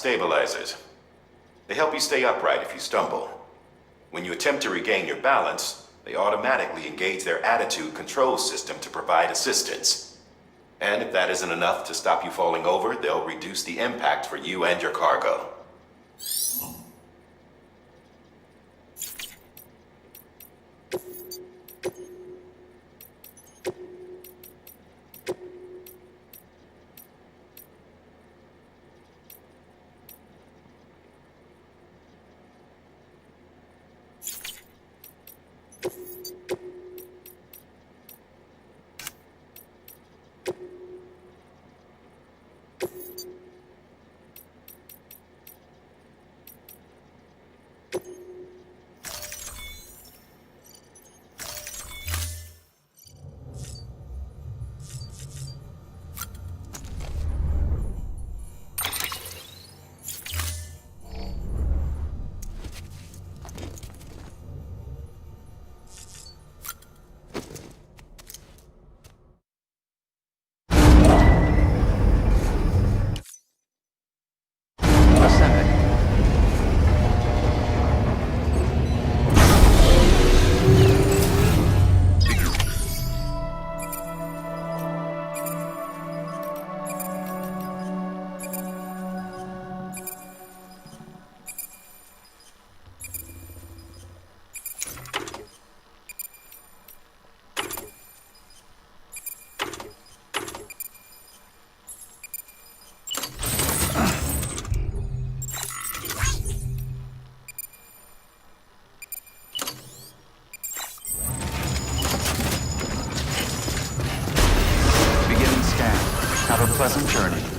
stabilizers. They help you stay upright if you stumble. When you attempt to regain your balance, they automatically engage their attitude control system to provide assistance. And if that isn't enough to stop you falling over, they'll reduce the impact for you and your cargo. Have a pleasant journey.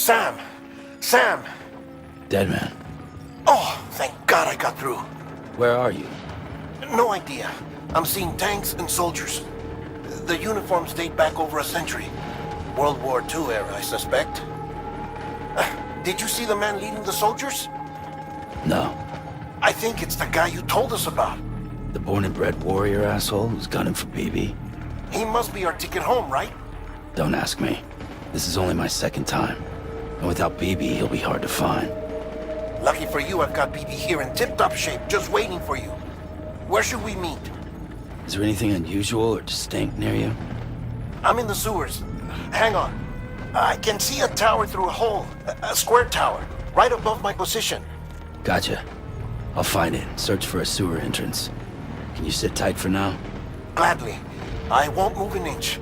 Sam! Sam! Dead man. Oh, thank God I got through. Where are you? No idea. I'm seeing tanks and soldiers. The uniforms date back over a century. World War II era, I suspect. Did you see the man leading the soldiers? No. I think it's the guy you told us about. The born and bred warrior asshole who's gunning for BB? He must be our ticket home, right? Don't ask me. This is only my second time. And without BB, he'll be hard to find. Lucky for you, I've got BB here in tip-top shape, just waiting for you. Where should we meet? Is there anything unusual or distinct near you? I'm in the sewers. Hang on. I can see a tower through a hole. A square tower, right above my position. Gotcha. I'll find it. Search for a sewer entrance. Can you sit tight for now? Gladly. I won't move an inch.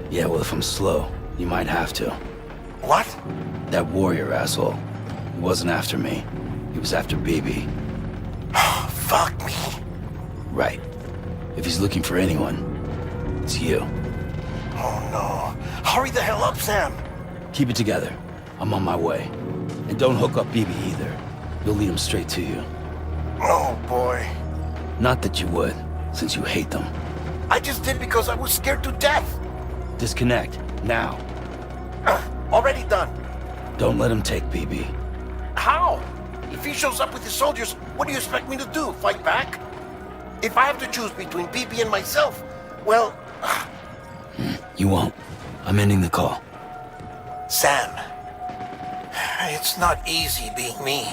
Yeah, well, if I'm slow, you might have to. What? That warrior asshole. He wasn't after me. He was after BB. Fuck me. Right. If he's looking for anyone, it's you. Oh no. Hurry the hell up, Sam. Keep it together. I'm on my way. And don't hook up BB either. You'll lead him straight to you. Oh boy. Not that you would, since you hate them. I just did because I was scared to death. Disconnect, now. Already done. Don't let him take BB. How? If he shows up with his soldiers, what do you expect me to do? Fight back? If I have to choose between BB and myself, well, You won't. I'm ending the call. Sam, it's not easy being me.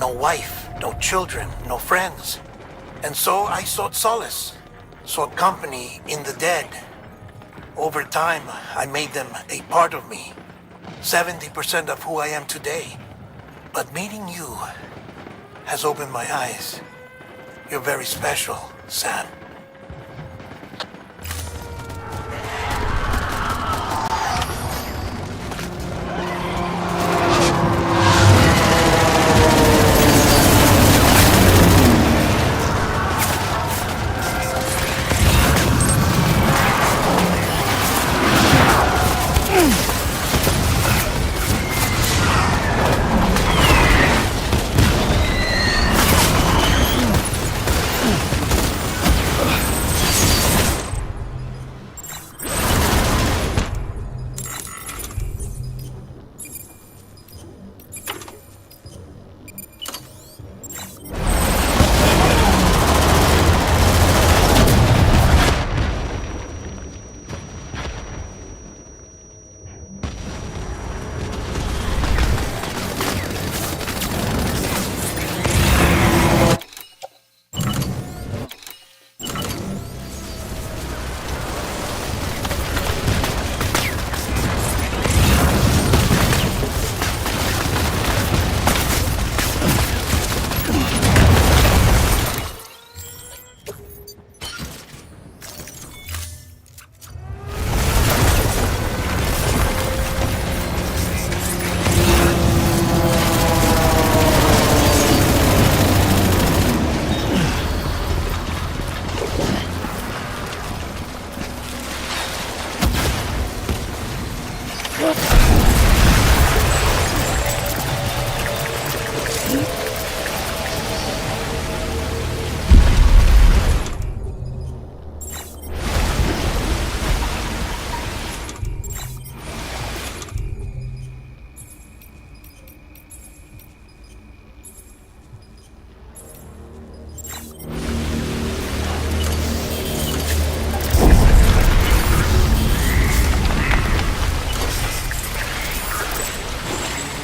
No wife, no children, no friends. And so I sought solace, sought company in the dead. Over time, I made them a part of me, 70% of who I am today. But meeting you has opened my eyes. You're very special, Sam.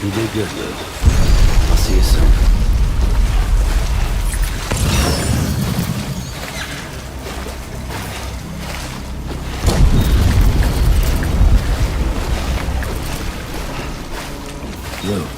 You did good, Luke. I'll see you soon. Luke.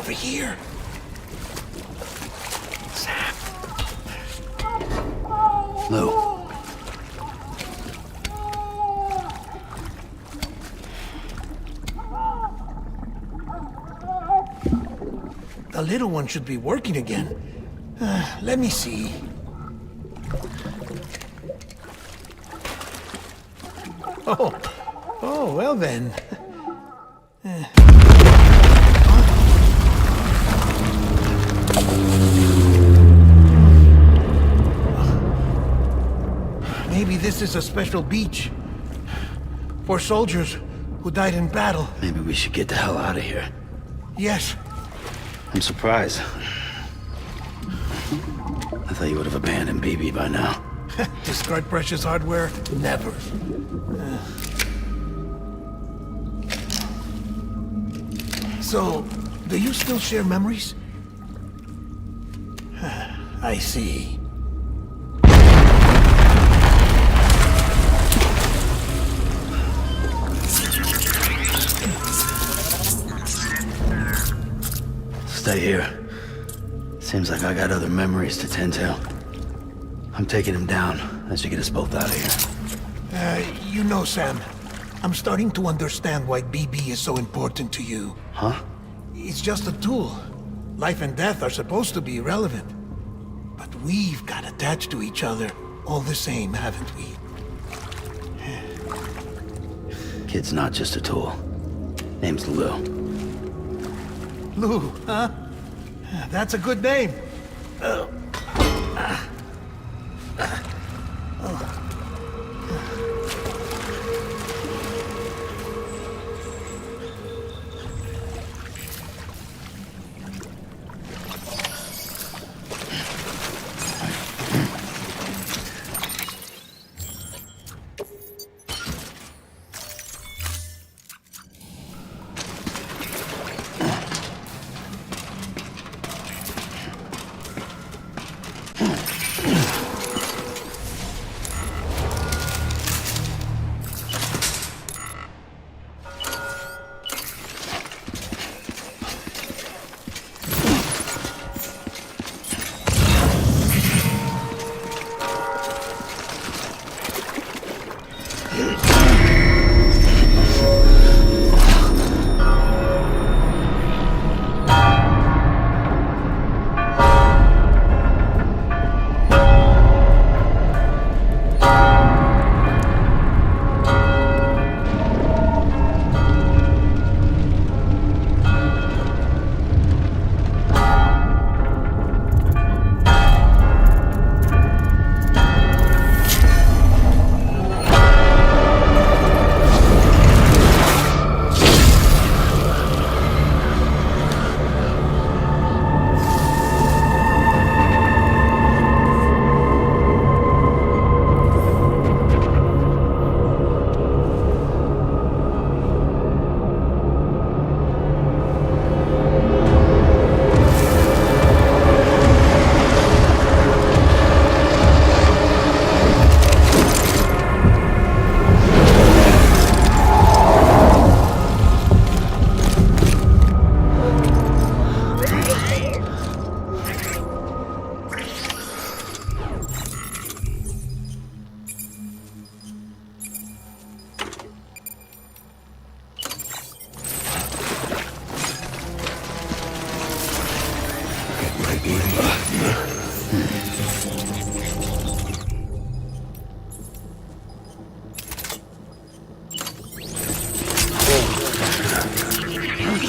over here. Sam. Lou. The little one should be working again. Let me see. Oh, well then. Maybe this is a special beach for soldiers who died in battle. Maybe we should get the hell out of here. Yes. I'm surprised. I thought you would have abandoned BB by now. Discard precious hardware? Never. So, do you still share memories? I see. Stay here. Seems like I got other memories to tend to. I'm taking him down. That should get us both out of here. You know, Sam, I'm starting to understand why BB is so important to you. Huh? It's just a tool. Life and death are supposed to be irrelevant. But we've got attached to each other all the same, haven't we? Kid's not just a tool. Name's Lou. Lou, huh? That's a good name.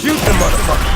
Shoot the motherfucker!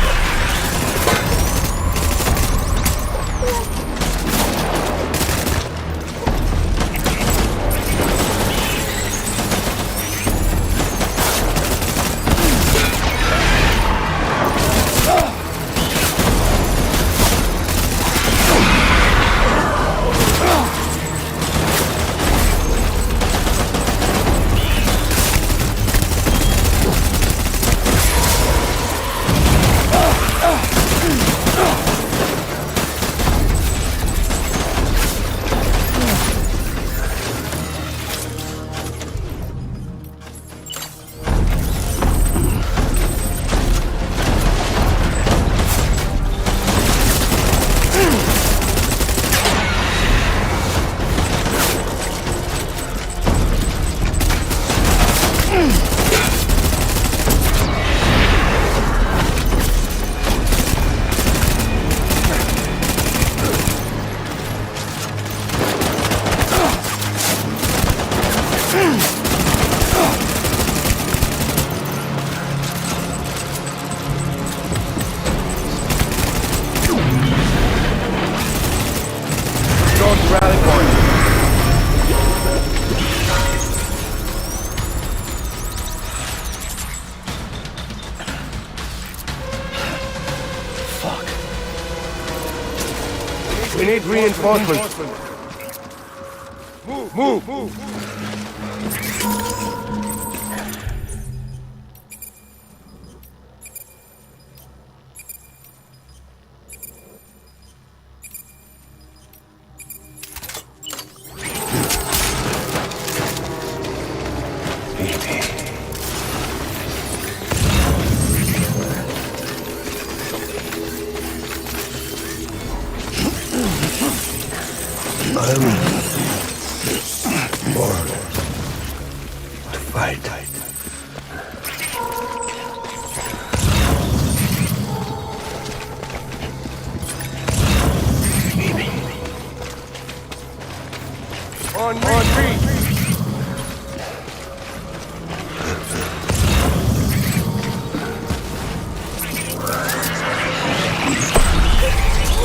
need reinforcements. Move. On retreat.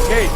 Gate.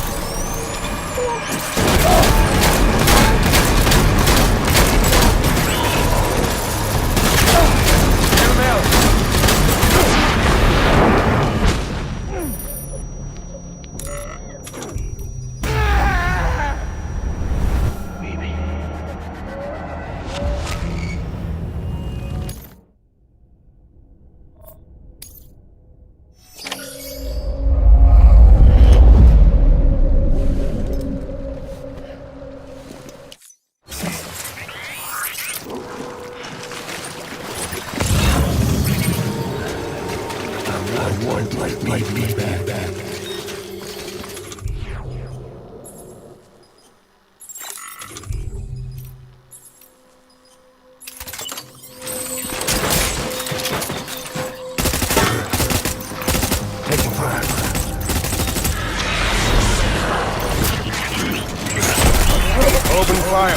Open fire.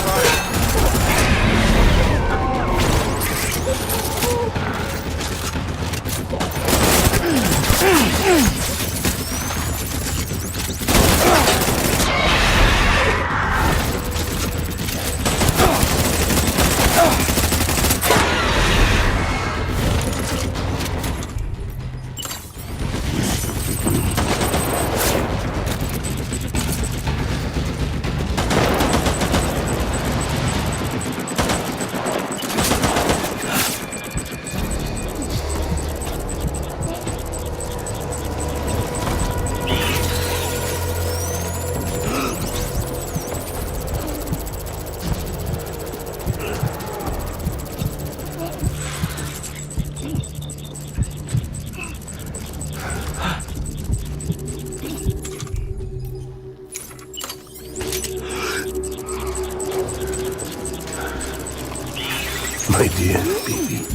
My dear baby.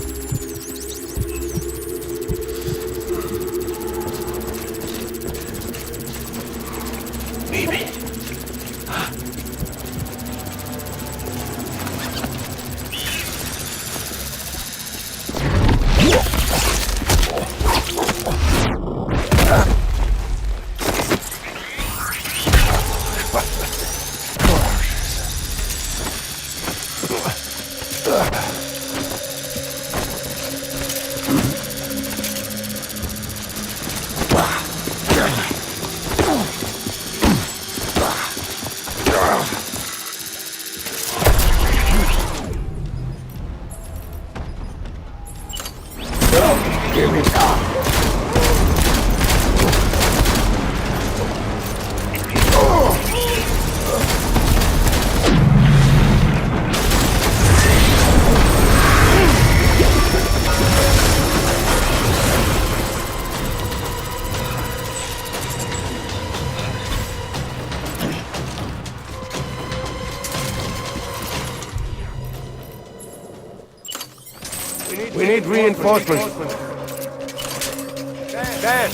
Baby. We need reinforcements. Dad.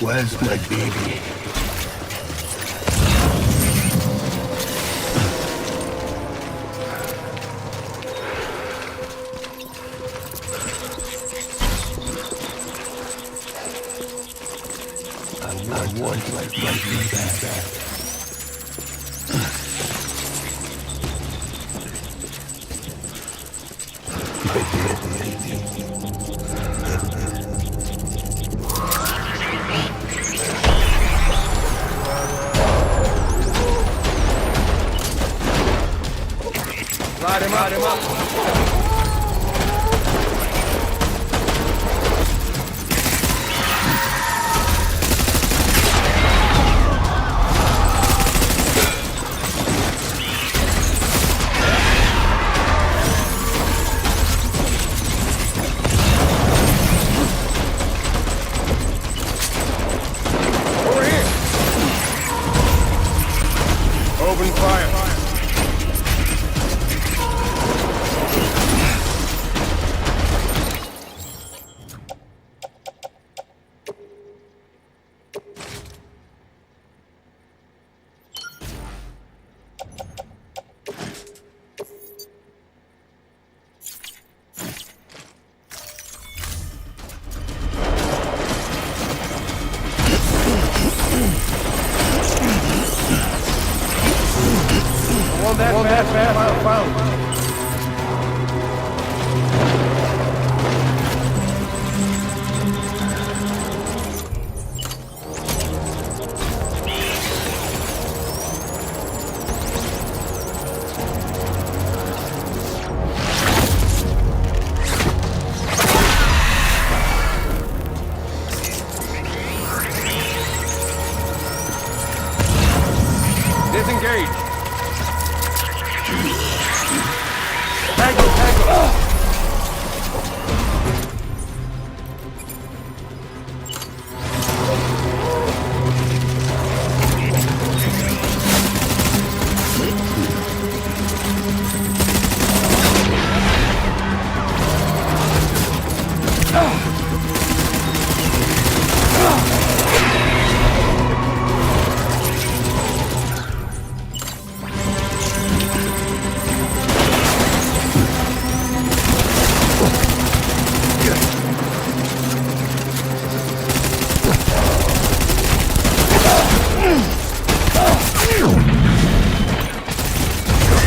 Where's my baby? Light him up. Over here. Open fire. On that fast found. Disengage. Tango.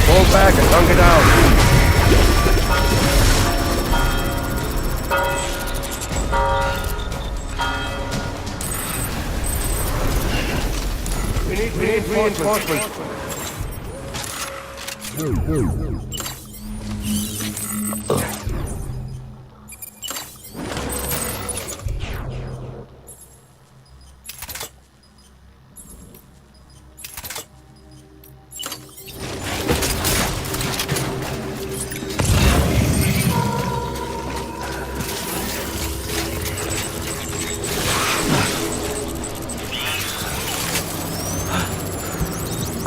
Pull back and hunker down. We need reinforcements.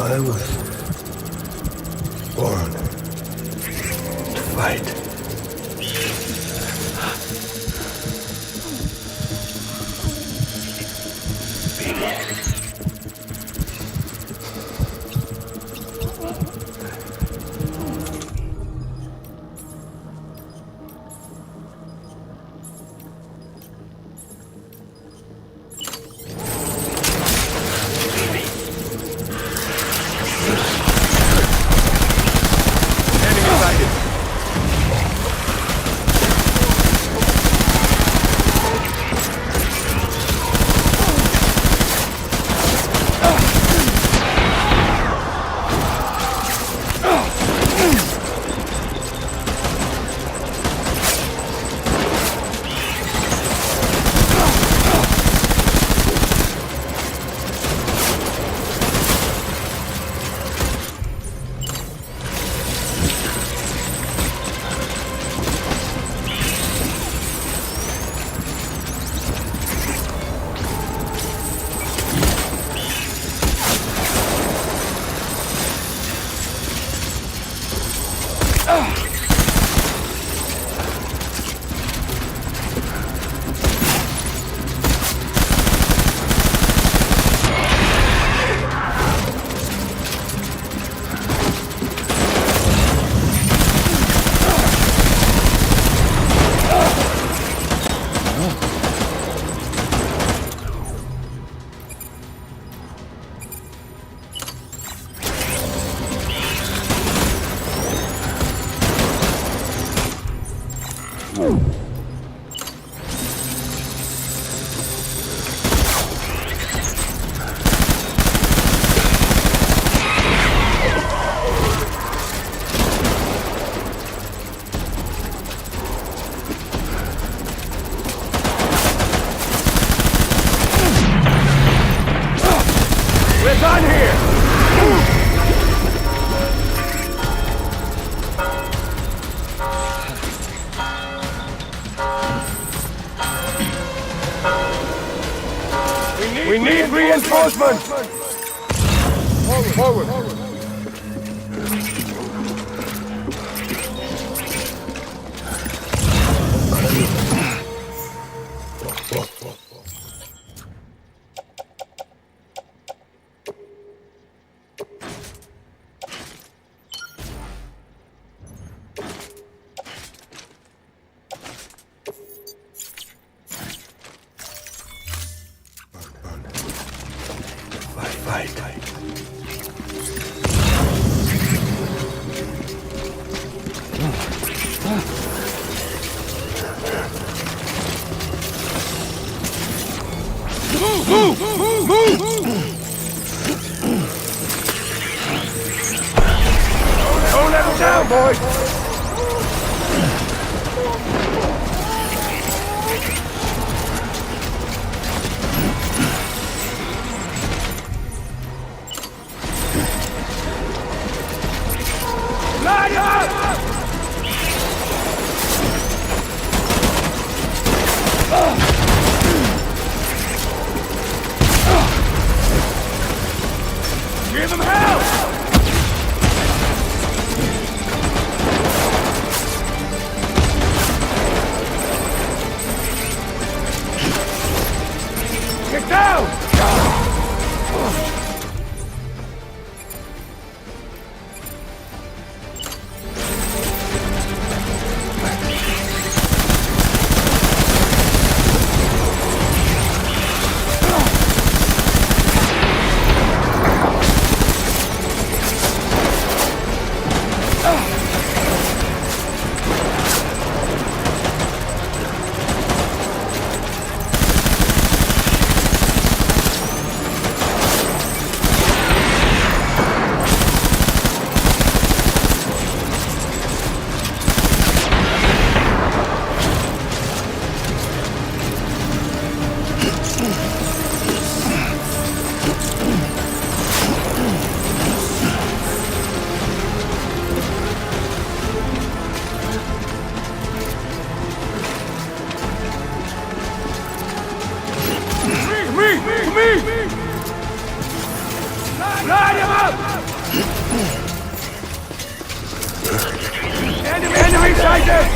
I was born to fight. We're done here! We need reinforcements! Forward! Don't let them down, boys! Line up! Give them hell! Get down! Line him up! Enemy sighted!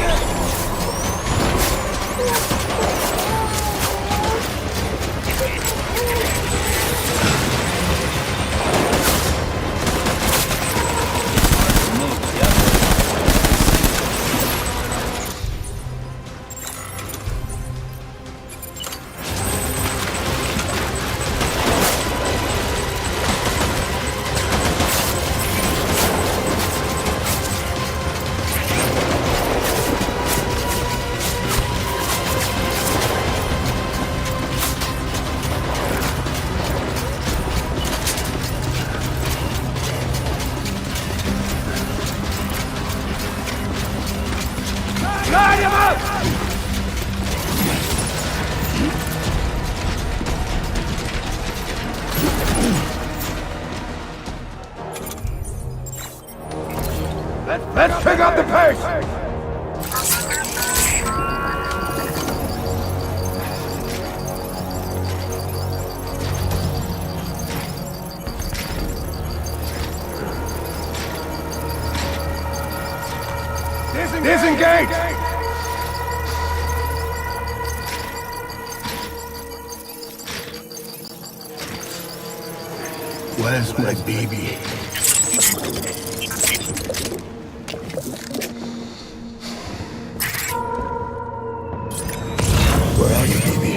Line him up! Let's pick up the pace! Disengage! Where's my baby? Where are you, baby?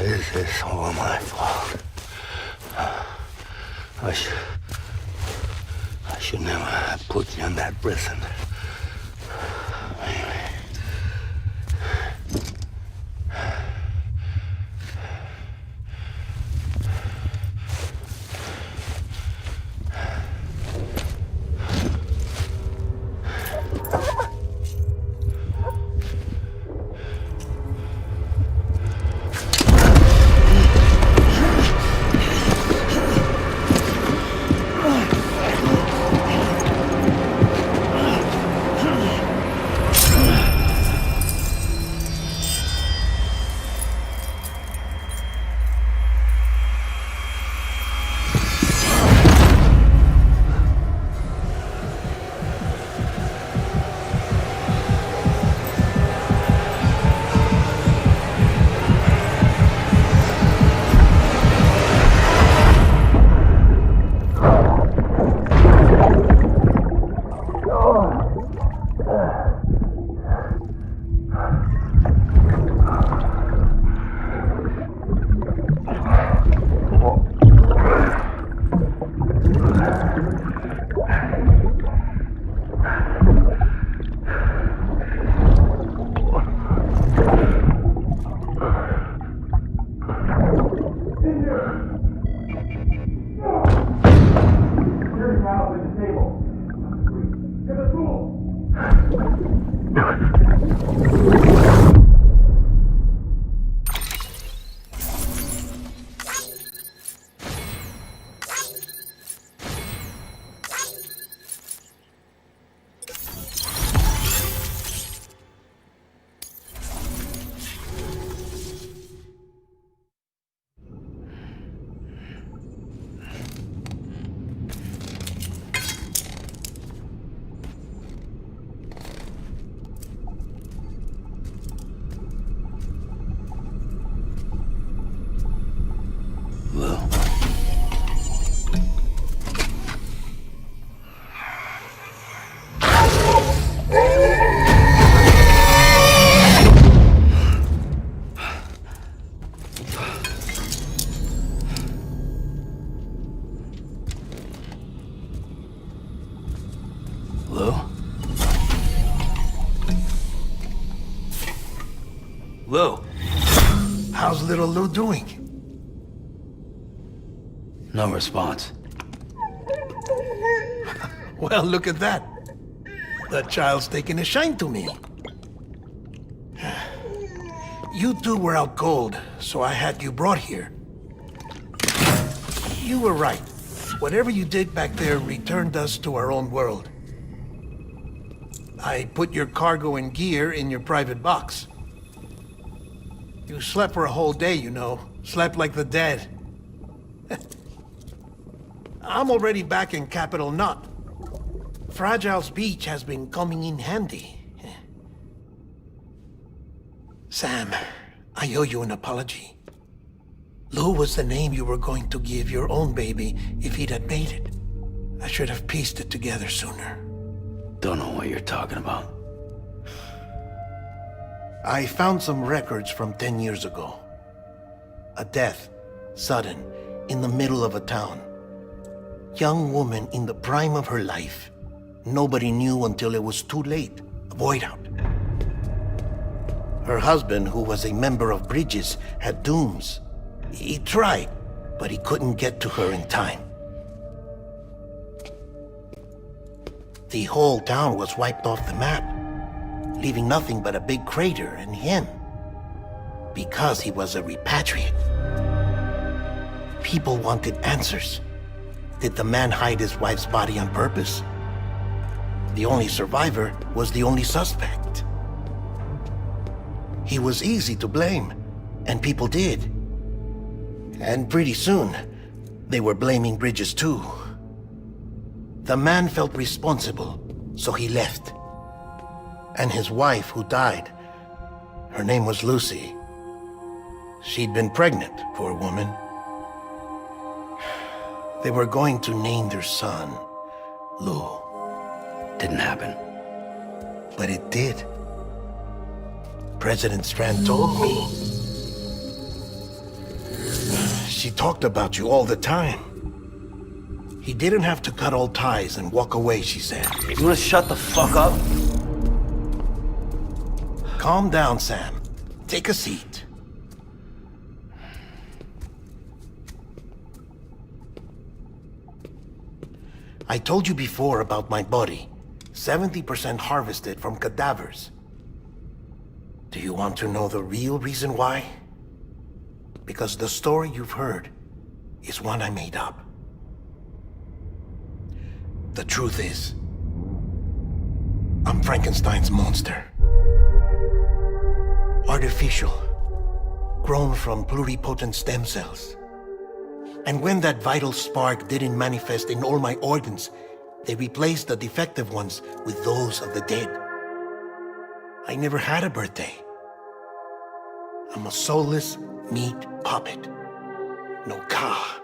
This is all my fault. I should never have put you in that prison. Lou, how's little Lou doing? No response. Well, look at that. The child's taking a shine to me. You two were out cold, so I had you brought here. You were right. Whatever you did back there returned us to our own world. I put your cargo and gear in your private box. You slept for a whole day, you know. Slept like the dead. I'm already back in Capital Knot. Fragile's beach has been coming in handy. Sam, I owe you an apology. Lou was the name you were going to give your own baby if he'd had made it. I should have pieced it together sooner. Don't know what you're talking about. I found some records from 10 years ago. A death, sudden, in the middle of a town. Young woman in the prime of her life. Nobody knew until it was too late. A void out. Her husband, who was a member of Bridges, had dooms. He tried, but he couldn't get to her in time. The whole town was wiped off the map, leaving nothing but a big crater and him. Because he was a repatriate. People wanted answers. Did the man hide his wife's body on purpose? The only survivor was the only suspect. He was easy to blame, and people did. And pretty soon, they were blaming Bridges too. The man felt responsible, so he left. And his wife, who died, her name was Lucy. She'd been pregnant, poor woman. They were going to name their son Lou. Didn't happen. But it did. President Strand told me. She talked about you all the time. He didn't have to cut all ties and walk away, she said. You wanna shut the fuck up? Calm down, Sam. Take a seat. I told you before about my body. 70% harvested from cadavers. Do you want to know the real reason why? Because the story you've heard is one I made up. The truth is, I'm Frankenstein's monster. Artificial, grown from pluripotent stem cells. And when that vital spark didn't manifest in all my organs, they replaced the defective ones with those of the dead. I never had a birthday. I'm a soulless meat puppet. No Ka,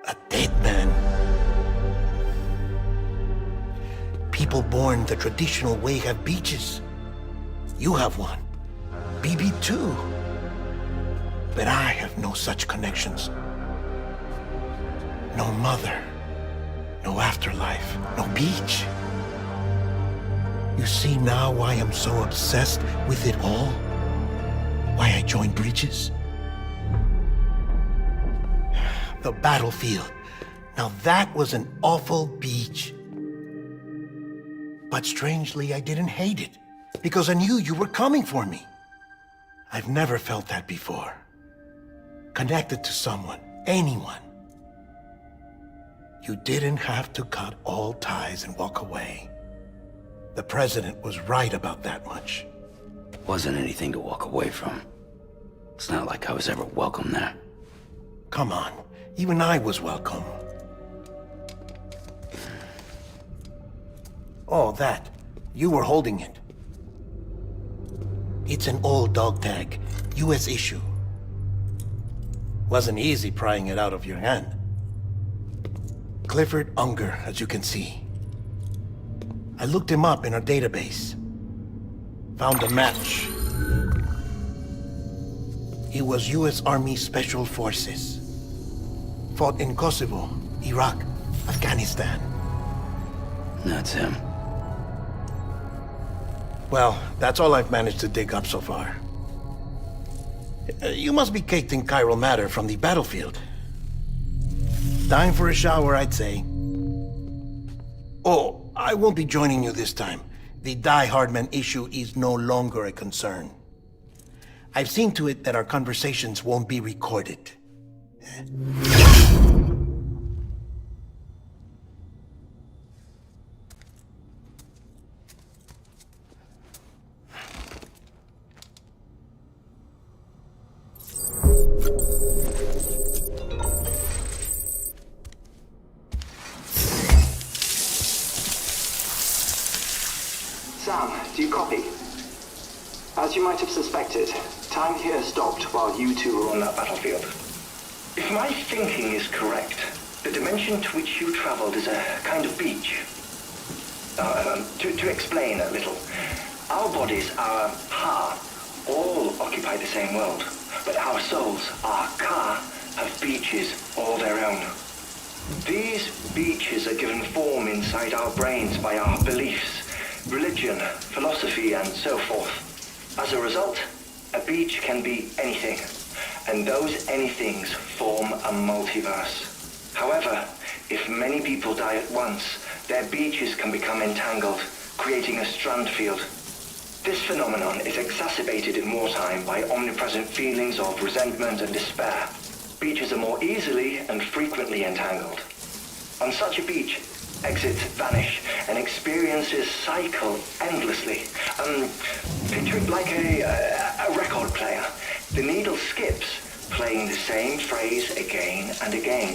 a dead man. People born the traditional way have beaches. You have one. BB too. But I have no such connections. No mother. No afterlife. No beach. You see now why I'm so obsessed with it all? Why I joined Bridges? The battlefield. Now that was an awful beach. But strangely, I didn't hate it. Because I knew you were coming for me. I've never felt that before. Connected to someone, anyone. You didn't have to cut all ties and walk away. The president was right about that much. Wasn't anything to walk away from. It's not like I was ever welcome there. Come on, even I was welcome. Oh, that. You were holding it. It's an old dog tag, US issue. Wasn't easy prying it out of your hand. Clifford Unger, as you can see. I looked him up in our database. Found a match. He was US Army Special Forces. Fought in Kosovo, Iraq, Afghanistan. That's him. Well, that's all I've managed to dig up so far. You must be caked in chiral matter from the battlefield. Time for a shower, I'd say. Oh, I won't be joining you this time. The Die Hardman issue is no longer a concern. I've seen to it that our conversations won't be recorded. Sam, do you copy? As you might have suspected, time here stopped while you two were on that battlefield. If my thinking is correct, the dimension to which you traveled is a kind of beach. To explain a little, our bodies, our Ha, all occupy the same world, but our souls, our Ka, have beaches all their own. These beaches are given form inside our brains by our beliefs, religion, philosophy, and so forth. As a result, a beach can be anything, and those anythings form a multiverse. However, if many people die at once, their beaches can become entangled, creating a strand field. This phenomenon is exacerbated in wartime by omnipresent feelings of resentment and despair. Beaches are more easily and frequently entangled. On such a beach, exits vanish and experiences cycle endlessly. Picture it like a record player. The needle skips, playing the same phrase again and again.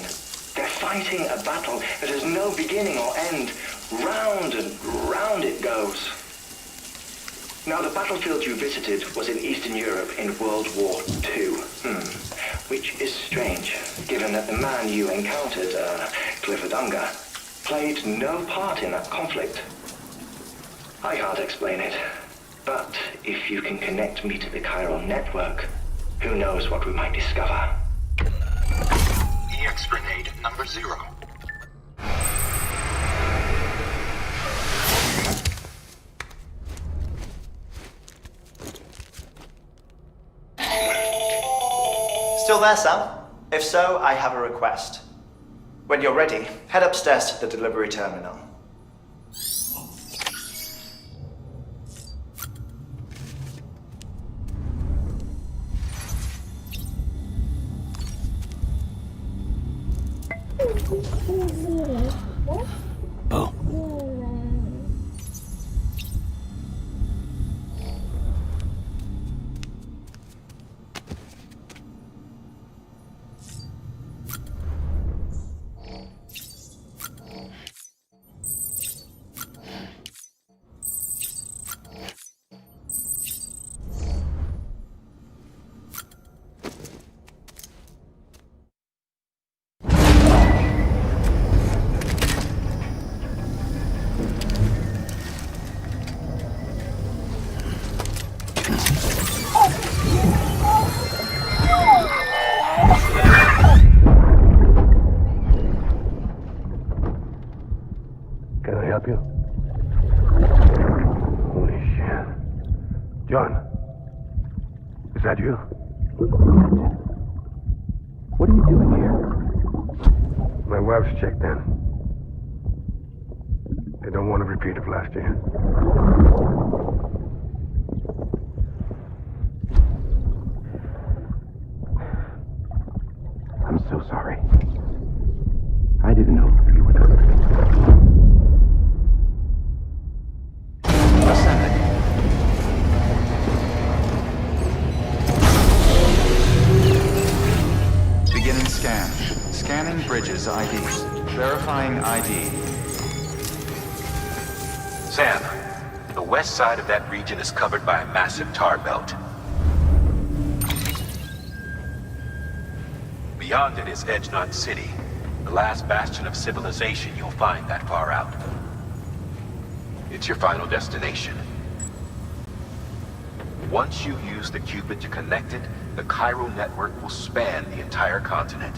They're fighting a battle that has no beginning or end. Round and round it goes. Now, the battlefield you visited was in Eastern Europe in World War II. Which is strange, given that the man you encountered, Clifford Unger, played no part in that conflict. I can't explain it, but if you can connect me to the chiral network, who knows what we might discover. RTX grenade number 0. Still there, Sam? If so, I have a request. When you're ready, head upstairs to the delivery terminal. Oh. Can I help you? Holy shit. John, is that you? What are you doing here? My wife's checked in. They don't want a repeat of last year. I'm so sorry. I didn't know you were doing it. Beginning scan. Scanning bridges ID. Verifying ID. Sam, the west side of that region is covered by a massive tar belt. Beyond it is Edgenut City, the last bastion of civilization you'll find that far out. It's your final destination. Once you use the Cupid to connect it, the Cairo network will span the entire continent.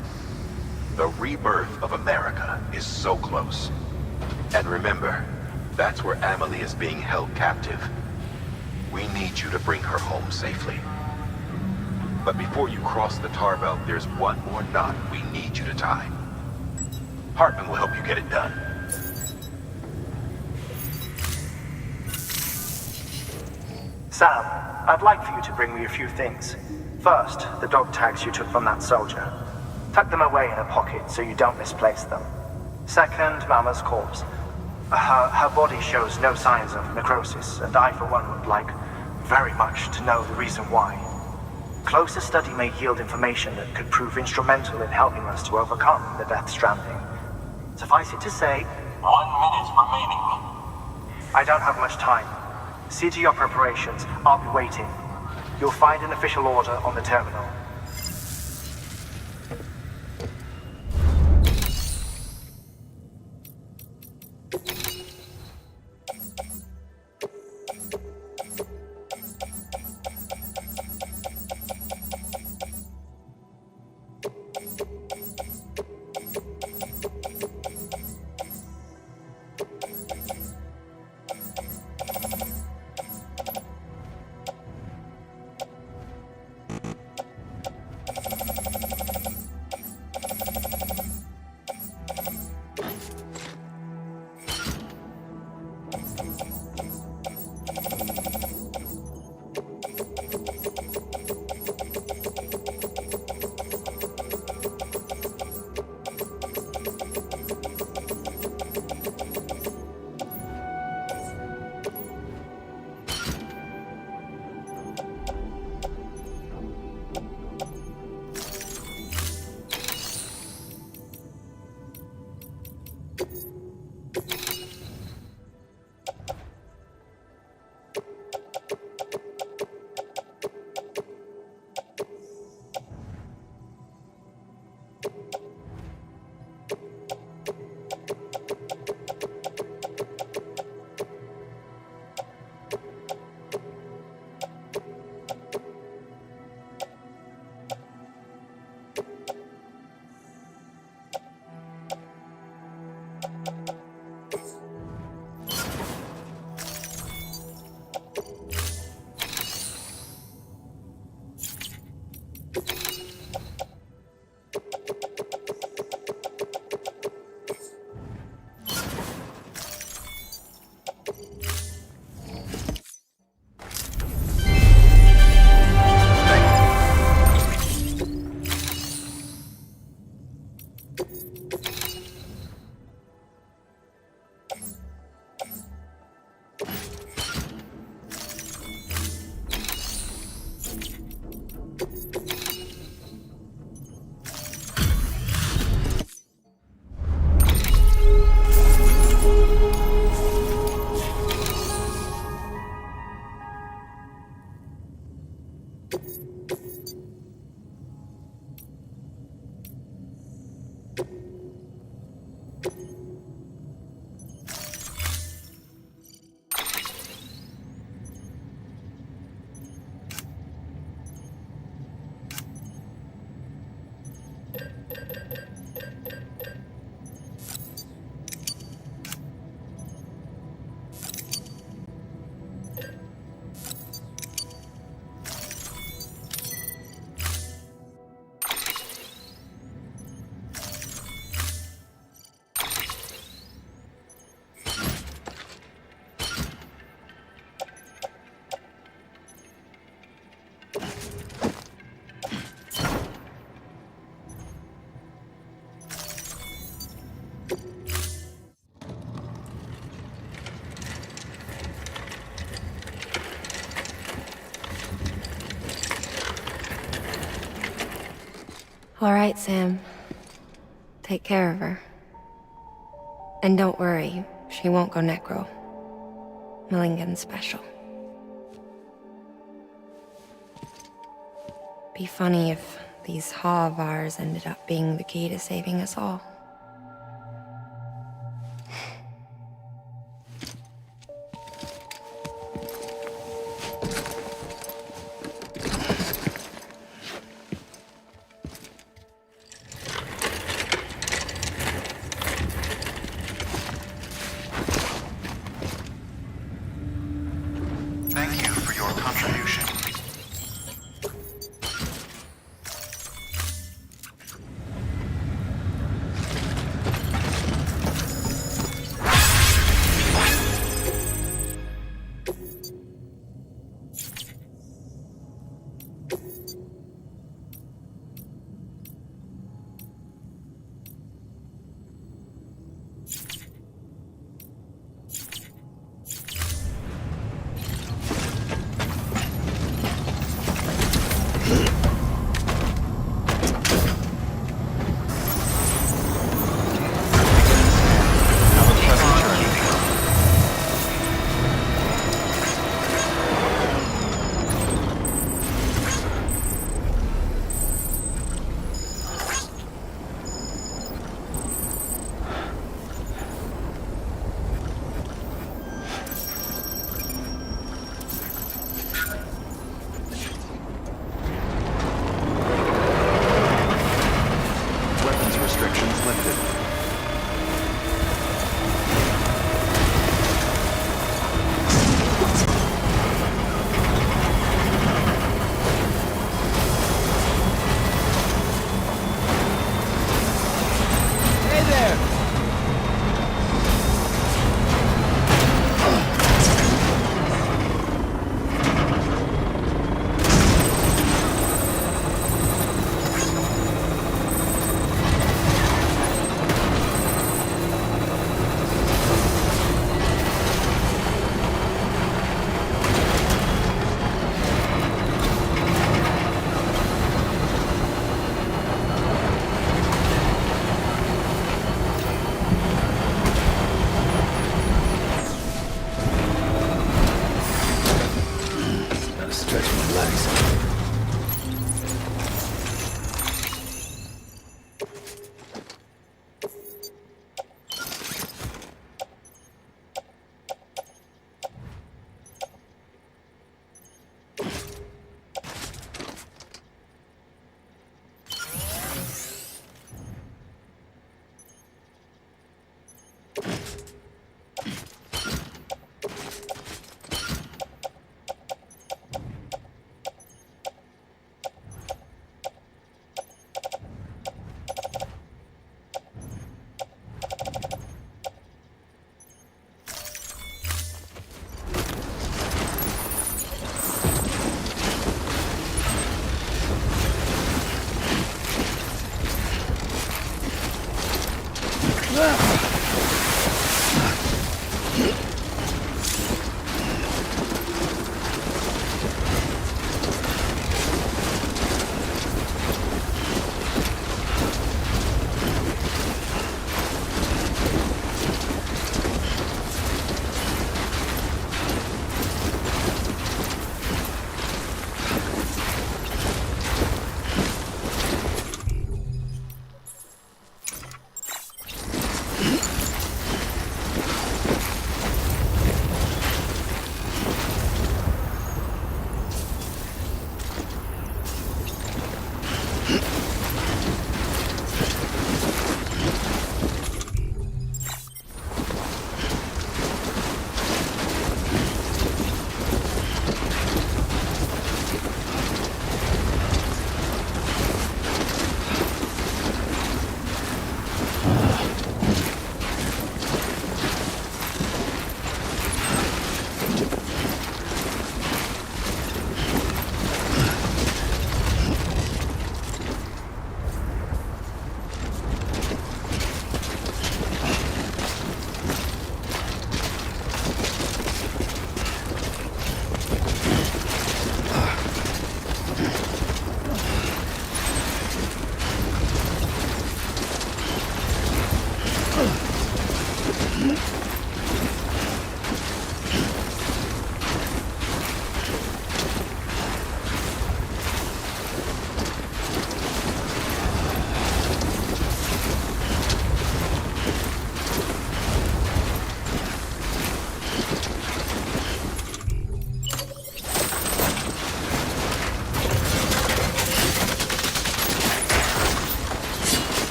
The rebirth of America is so close. And remember, that's where Amelie is being held captive. We need you to bring her home safely. But before you cross the tar belt, there's one more knot we need you to tie. Hartman will help you get it done. Sam, I'd like for you to bring me a few things. First, the dog tags you took from that soldier. Tuck them away in a pocket so you don't misplace them. Second, Mama's corpse. Her body shows no signs of necrosis, and I, for one, would like very much to know the reason why. Closer study may yield information that could prove instrumental in helping us to overcome the Death Stranding. Suffice it to say, 1 minute remaining. I don't have much time. See to your preparations. I'll be waiting. You'll find an official order on the terminal. All right, Sam. Take care of her. And don't worry, she won't go necro. Millingan's special. Be funny if these Ha of ours ended up being the key to saving us all. Thank you for your contribution.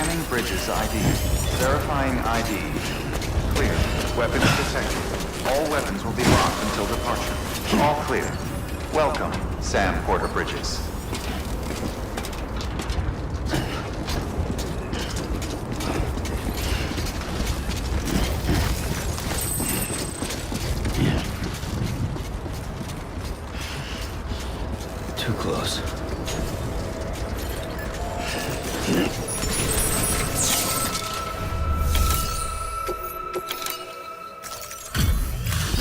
Scanning bridges ID. Verifying ID. Clear. Weapons detected. All weapons will be locked until departure. All clear. Welcome, Sam Porter Bridges. Too close.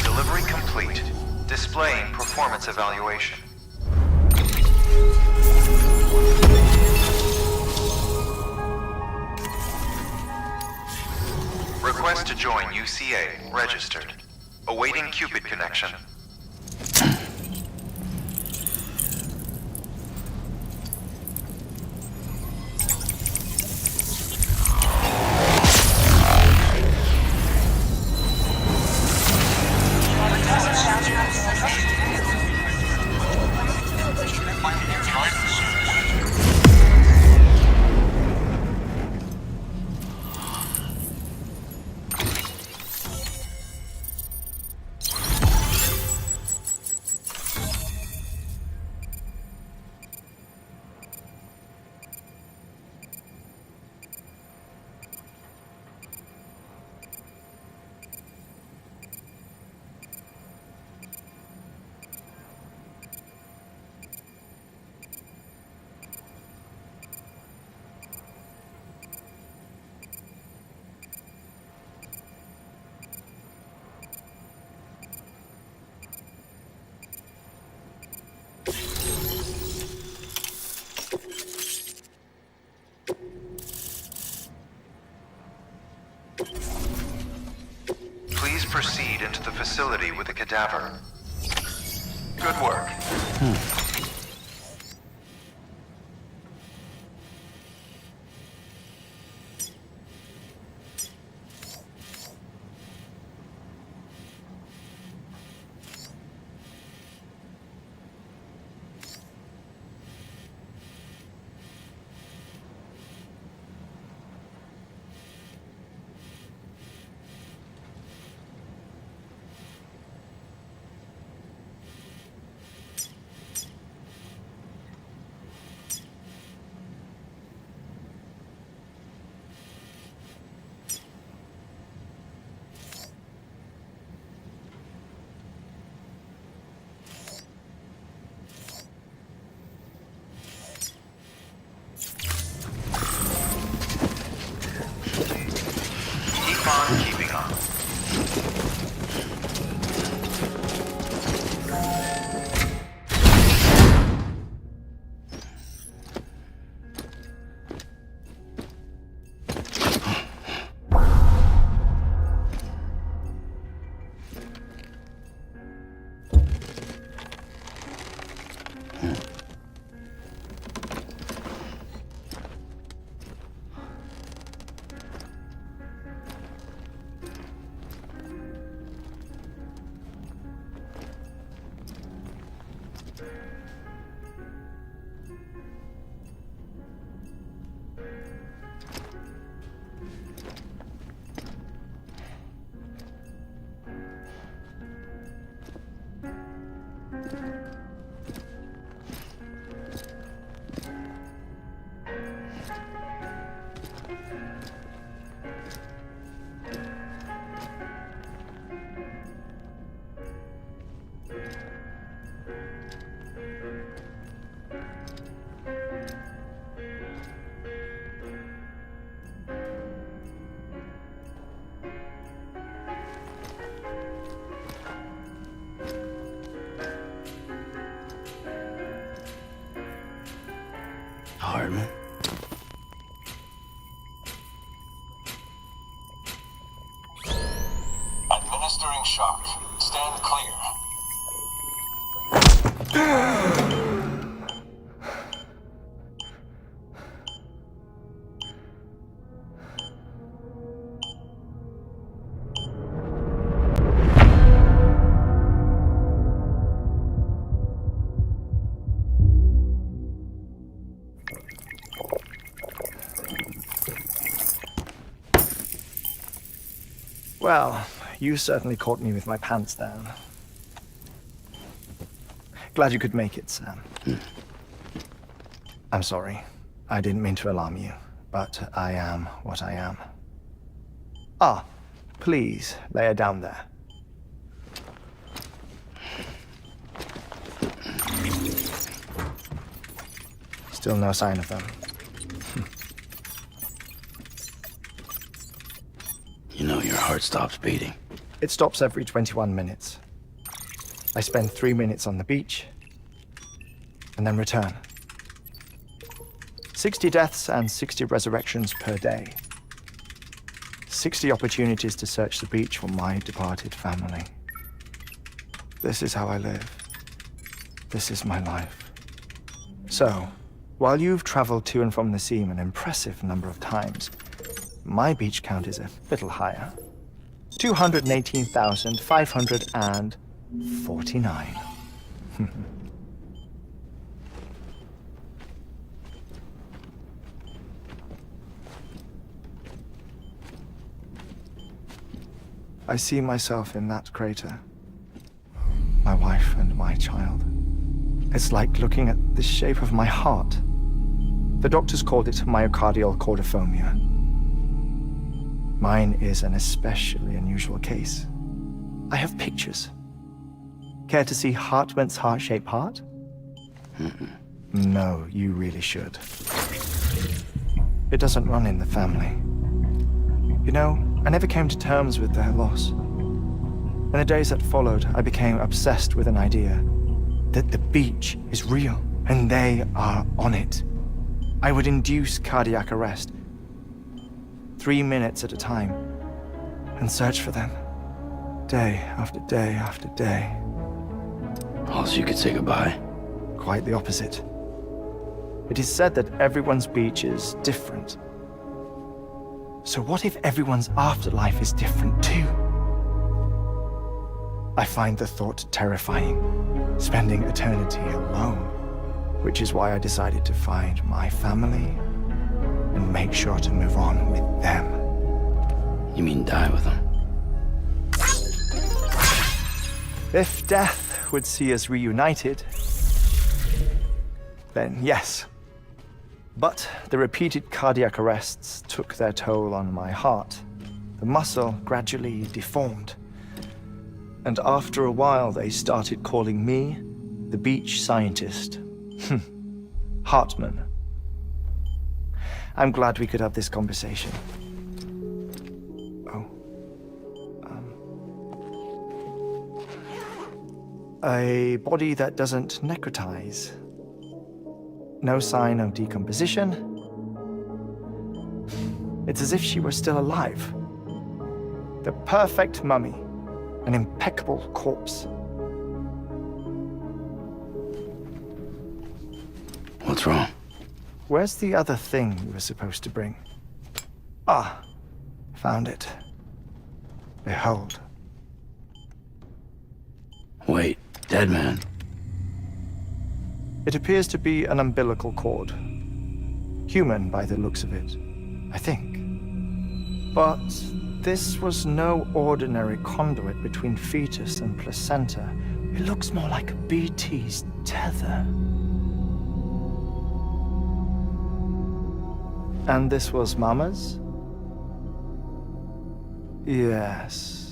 Delivery complete. Displaying performance evaluation. Request to join UCA. Registered. Awaiting Cupid connection. Please proceed into the facility with the cadaver. Good work. Well, you certainly caught me with my pants down. Glad you could make it, Sam. I'm sorry. I didn't mean to alarm you, but I am what I am. Ah, please, lay her down there. Still no sign of them. You know your heart stops beating. It stops every 21 minutes. I spend 3 minutes on the beach, and then return. 60 deaths and 60 resurrections per day. 60 opportunities to search the beach for my departed family. This is how I live. This is my life. So, while you've traveled to and from the scene an impressive number of times, my beach count is a little higher. 218,549. I see myself in that crater. My wife and my child. It's like looking at the shape of my heart. The doctors called it myocardial cordiformia. Mine is an especially unusual case. I have pictures. Care to see Hartman's heart-shaped heart? No, you really should. It doesn't run in the family. You know, I never came to terms with their loss. In the days that followed, I became obsessed with an idea that the beach is real and they are on it. I would induce cardiac arrest, 3 minutes at a time, and search for them, day after day after day. Also, you could say goodbye. Quite the opposite. It is said that everyone's beach is different. So what if everyone's afterlife is different too? I find the thought terrifying, spending eternity alone, which is why I decided to find my family and make sure to move on with them. You mean die with them? If death would see us reunited, then yes. But the repeated cardiac arrests took their toll on my heart. The muscle gradually deformed. And after a while, they started calling me the beach scientist. Hartman. I'm glad we could have this conversation. A body that doesn't necrotize. No sign of decomposition. It's as if she were still alive. The perfect mummy. An impeccable corpse. What's wrong? Where's the other thing you were supposed to bring? Ah, found it. Behold. Wait, dead man. It appears to be an umbilical cord. Human by the looks of it, I think. But this was no ordinary conduit between fetus and placenta. It looks more like a BT's tether. And this was Mama's? Yes.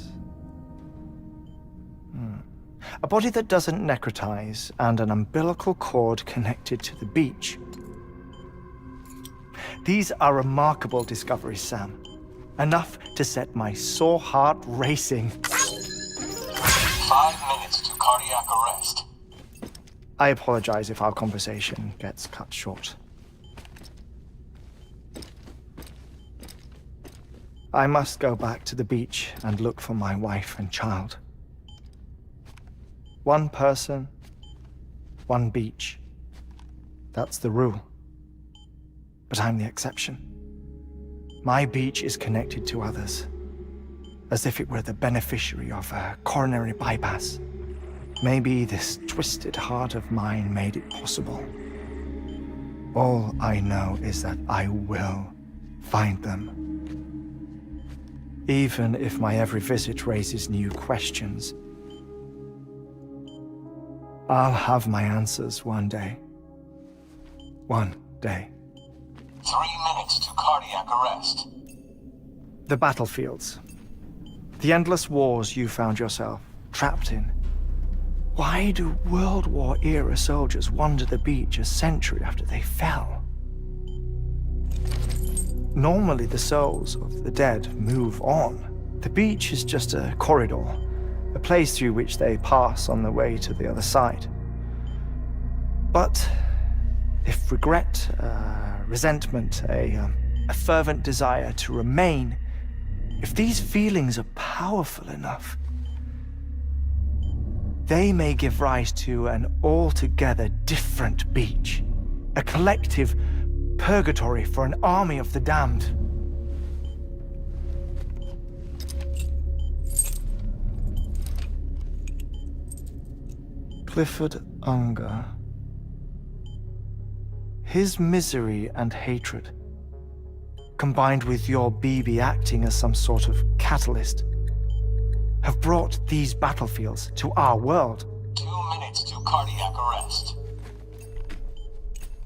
A body that doesn't necrotize and an umbilical cord connected to the beach. These are remarkable discoveries, Sam. Enough to set my sore heart racing. 5 minutes to cardiac arrest. I apologize if our conversation gets cut short. I must go back to the beach and look for my wife and child. One person, one beach. That's the rule. But I'm the exception. My beach is connected to others, as if it were the beneficiary of a coronary bypass. Maybe this twisted heart of mine made it possible. All I know is that I will find them. even if my every visit raises new questions. I'll have my answers one day. One day. 3 minutes to cardiac arrest. The battlefields. The endless wars you found yourself trapped in. Why do World War-era soldiers wander the beach a century after they fell? Normally the souls of the dead move on. The beach is just a corridor, a place through which they pass on the way to the other side. But if regret, resentment, a fervent desire to remain, if these feelings are powerful enough, they may give rise to an altogether different beach, a collective purgatory for an army of the damned. Clifford Unger. His misery and hatred, combined with your BB acting as some sort of catalyst, have brought these battlefields to our world. 2 minutes to cardiac arrest.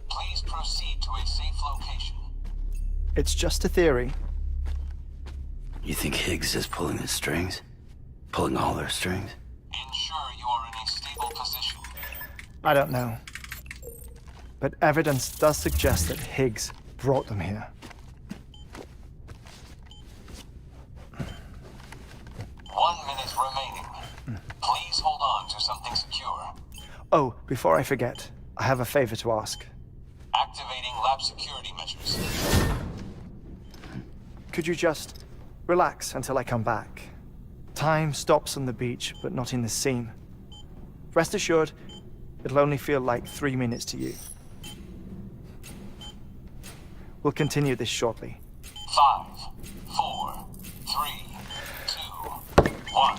Please proceed to a safe location. It's just a theory. You think Higgs is pulling the strings? Pulling all their strings? Ensure you are in a stable position. I don't know. But evidence does suggest that Higgs brought them here. 1 minute remaining. Please hold on to something secure. Oh, before I forget, I have a favor to ask. Activating lab security measures. Could you just relax until I come back? Time stops on the beach, but not in the scene. Rest assured, it'll only feel like 3 minutes to you. We'll continue this shortly. 5, 4, 3, 2, 1.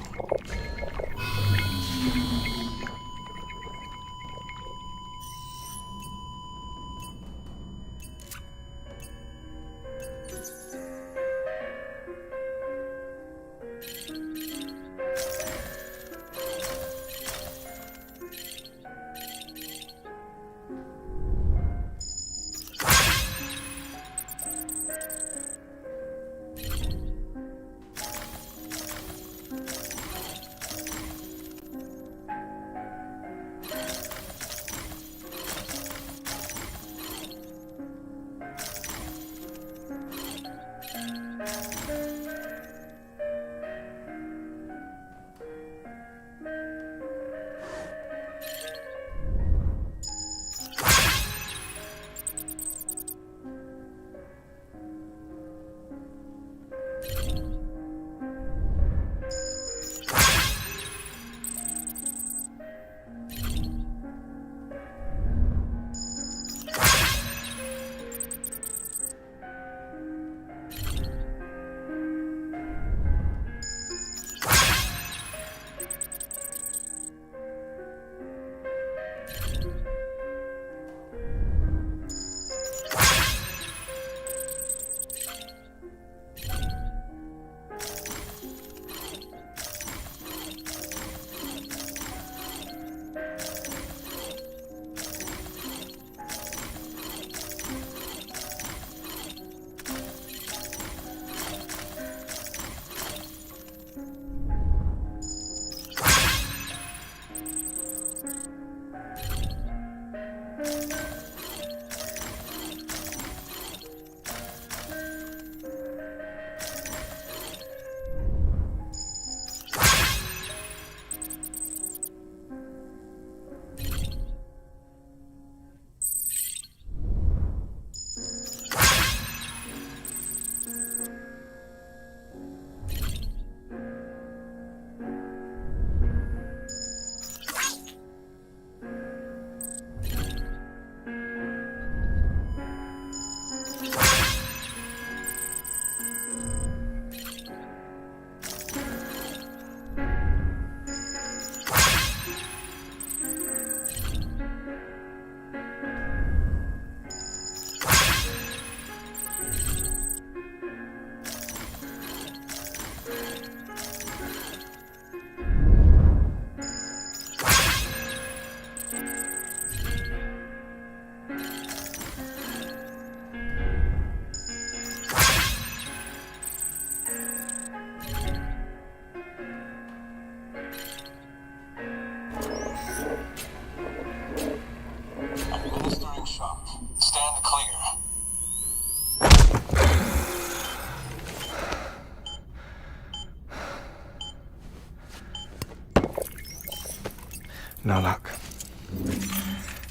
No luck.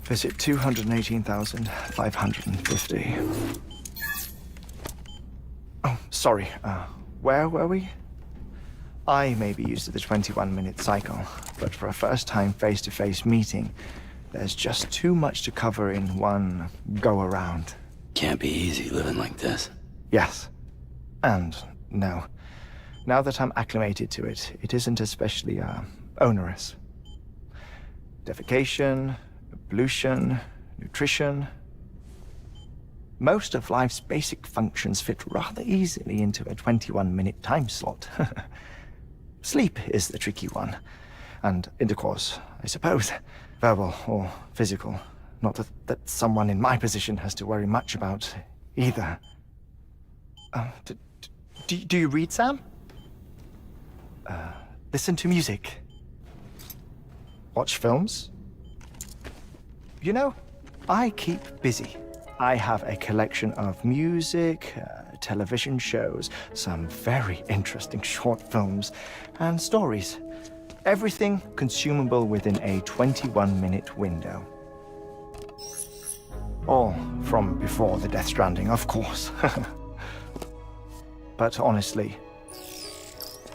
Visit 218,550. Oh, sorry. Where were we? I may be used to the 21-minute cycle, but for a first-time face-to-face meeting, there's just too much to cover in one go-around. Can't be easy living like this. Yes. And no. Now that I'm acclimated to it, it isn't especially, onerous. Defecation, pollution, nutrition. Most of life's basic functions fit rather easily into a 21-minute time slot. Sleep is the tricky one. And intercourse, I suppose. Verbal or physical. Not that someone in my position has to worry much about either. Do you read, Sam? Listen to music. Watch films? You know, I keep busy. I have a collection of music, television shows, some very interesting short films, and stories. Everything consumable within a 21-minute window. All from before the Death Stranding, of course. But honestly,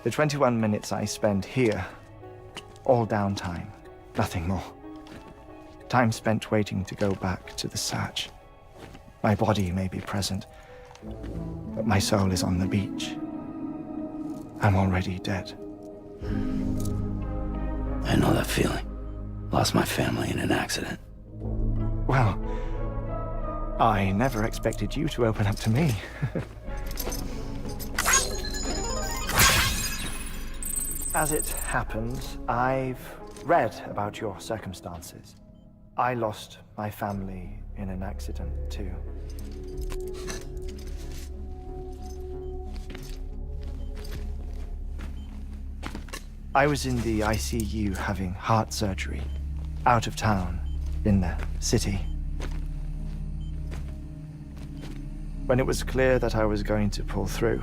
the 21 minutes I spend here, all downtime, nothing more. Time spent waiting to go back to the search. My body may be present, but my soul is on the beach. I'm already dead. I know that feeling. Lost my family in an accident. Well, I never expected you to open up to me. As it happens, I've read about your circumstances. I lost my family in an accident, too. I was in the ICU having heart surgery, out of town, in the city. When it was clear that I was going to pull through,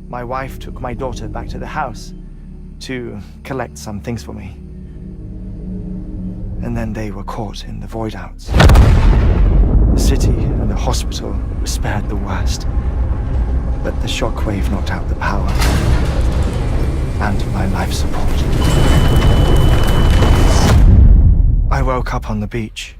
my wife took my daughter back to the house to collect some things for me. And then they were caught in the void-outs. The city and the hospital were spared the worst, but the shockwave knocked out the power and my life support. I woke up on the beach.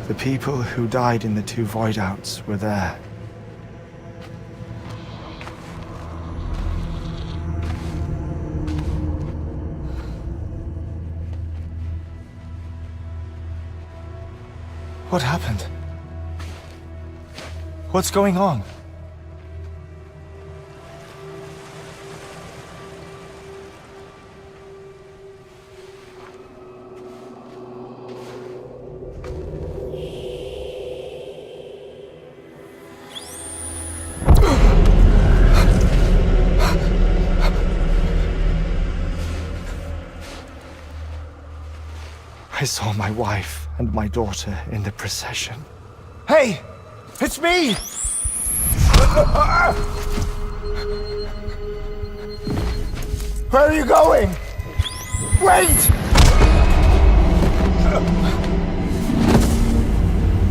The people who died in the two void-outs were there. What happened? What's going on? I saw my wife and my daughter in the procession. Hey! It's me! Where are you going? Wait!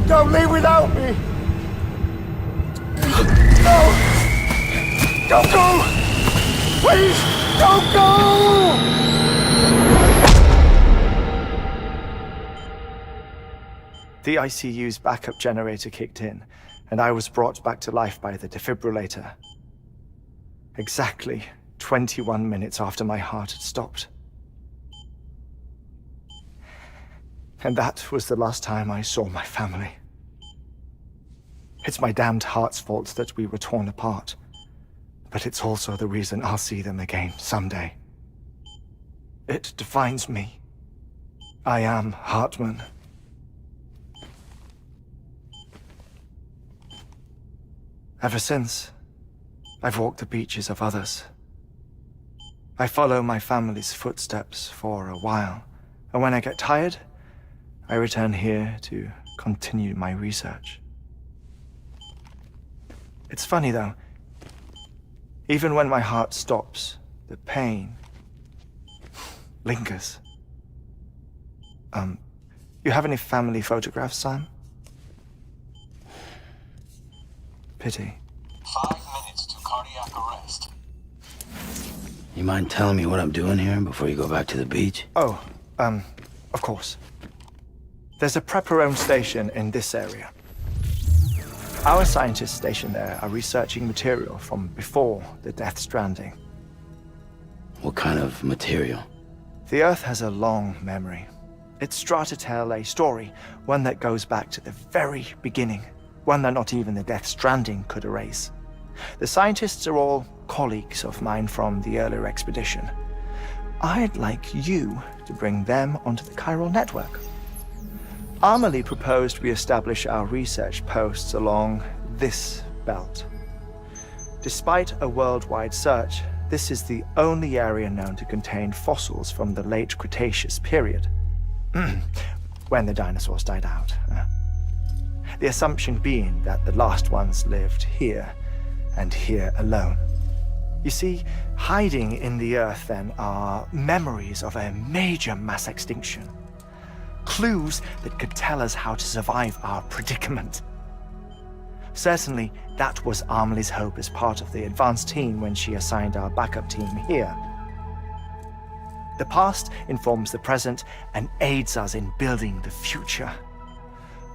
Don't leave without me! No! Don't go! Please, don't go! The ICU's backup generator kicked in, and I was brought back to life by the defibrillator. Exactly 21 minutes after my heart had stopped. And that was the last time I saw my family. It's my damned heart's fault that we were torn apart, but it's also the reason I'll see them again someday. It defines me. I am Hartman. Ever since, I've walked the beaches of others, I follow my family's footsteps for a while, and when I get tired, I return here to continue my research. It's funny though, even when my heart stops, the pain lingers. You have any family photographs, Sam? Pity. 5 minutes to cardiac arrest. You mind telling me what I'm doing here before you go back to the beach? Oh, of course. There's a prepper-owned station in this area. Our scientists stationed there are researching material from before the Death Stranding. What kind of material? The Earth has a long memory. It's trying to tell a story, one that goes back to the very beginning, one that not even the Death Stranding could erase. The scientists are all colleagues of mine from the earlier expedition. I'd like you to bring them onto the chiral network. Amelie proposed we establish our research posts along this belt. Despite a worldwide search, this is the only area known to contain fossils from the late Cretaceous period, when the dinosaurs died out. The assumption being that the last ones lived here, and here alone. You see, hiding in the Earth then are memories of a major mass extinction. Clues that could tell us how to survive our predicament. Certainly, that was Amelie's hope as part of the advanced team when she assigned our backup team here. The past informs the present and aids us in building the future.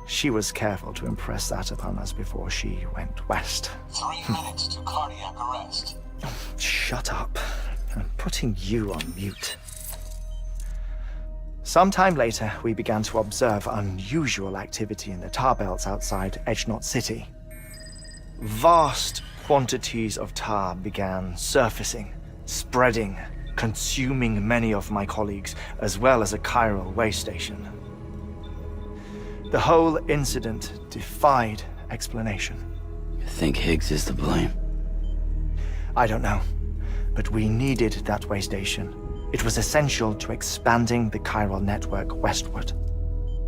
She was careful to impress that upon us before she went west. 3 minutes to cardiac arrest. Shut up. I'm putting you on mute. Sometime later, we began to observe unusual activity in the tar belts outside Edgenot City. Vast quantities of tar began surfacing, spreading, consuming many of my colleagues, as well as a chiral way station. The whole incident defied explanation. You think Higgs is to blame? I don't know, but we needed that way station. It was essential to expanding the chiral network westward.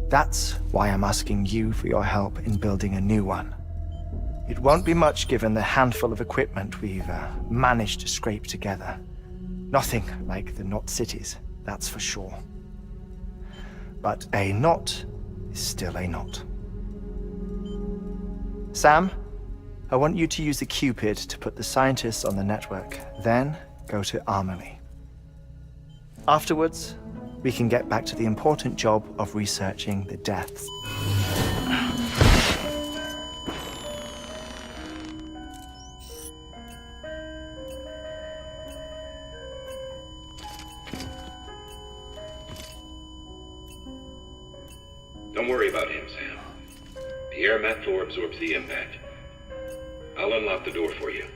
That's why I'm asking you for your help in building a new one. It won't be much given the handful of equipment we've managed to scrape together. Nothing like the knot cities, that's for sure. But a knot is still a knot. Sam, I want you to use the Cupid to put the scientists on the network, then go to Amelie. Afterwards, we can get back to the important job of researching the deaths. Don't worry about him, Sam. The air mat floor absorbs the impact. I'll unlock the door for you.